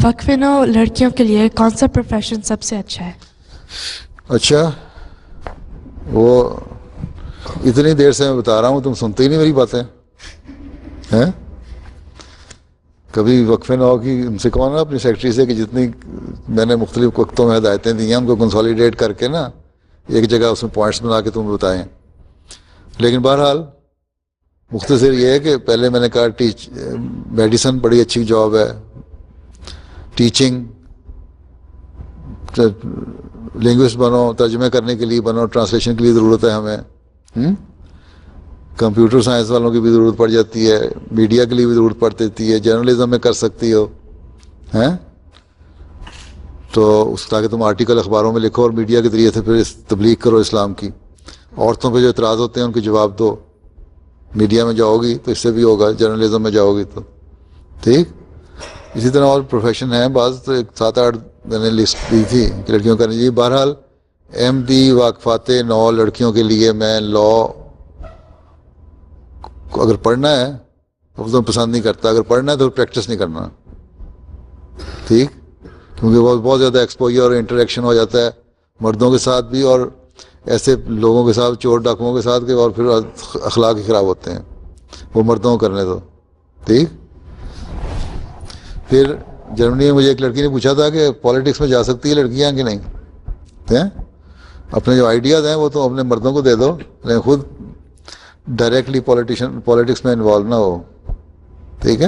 وقفے نو لڑکیوں کے لیے کون سا پروفیشن سب سے اچھا ہے؟ اچھا، وہ اتنی دیر سے میں بتا رہا ہوں تم سنتے ہی نہیں میری باتیں ہیں؟ کبھی وقفے نہ ہو کہ ان سے کہو نا اپنی سیکرٹری سے کہ جتنی میں نے مختلف وقتوں میں ہدایتیں دی ہیں ان کو کنسالیڈیٹ کر کے نا ایک جگہ اس میں پوائنٹس بنا کے تم بتائیں. لیکن بہرحال مختصر یہ ہے کہ پہلے میں نے کہا میڈیسن بڑی اچھی جاب ہے، ٹیچنگ، لینگوسٹ بنو، ترجمے کرنے کے لیے بنو، ٹرانسلیشن کے لیے ضرورت ہے ہمیں، کمپیوٹر سائنس والوں کی بھی ضرورت پڑ جاتی ہے، میڈیا کے لیے بھی ضرورت پڑ دیتی ہے، جرنلزم میں کر سکتی ہو ہیں تو اس تاکہ تم آرٹیکل اخباروں میں لکھو اور میڈیا کے ذریعے سے پھر تبلیغ کرو اسلام کی. عورتوں پہ جو اعتراض ہوتے ہیں ان کے جواب دو. میڈیا میں جاؤ گی تو اس سے بھی ہوگا، جرنلزم میں جاؤ گی تو ٹھیک. اسی طرح اور پروفیشن ہیں بعض، تو ایک 7-8 میں نے لسٹ دی تھی کہ لڑکیوں کرنی چاہیے. بہرحال ایم ڈی واقفات 9 لڑکیوں کے لیے میں لا اگر پڑھنا ہے تو پسند نہیں کرتا، اگر پڑھنا ہے تو پریکٹس نہیں کرنا ٹھیک، کیونکہ بہت زیادہ ایکسپوجر اور انٹریکشن ہو جاتا ہے مردوں کے ساتھ بھی اور ایسے لوگوں کے ساتھ، چور ڈاکوؤں کے ساتھ، کہ اور پھر اخلاق ہی خراب ہوتے ہیں. وہ مردوں کو کرنے دو ٹھیک. پھر جرمنی میں مجھے ایک لڑکی نے پوچھا تھا کہ پالیٹکس میں جا سکتی ہے لڑکیاں کہ نہیں ہیں؟ اپنے جو آئیڈیاز ہیں وہ تو اپنے مردوں کو دے دو، لیکن خود ڈائریکٹلی پالیٹکس میں انوالو نہ ہو ٹھیک ہے.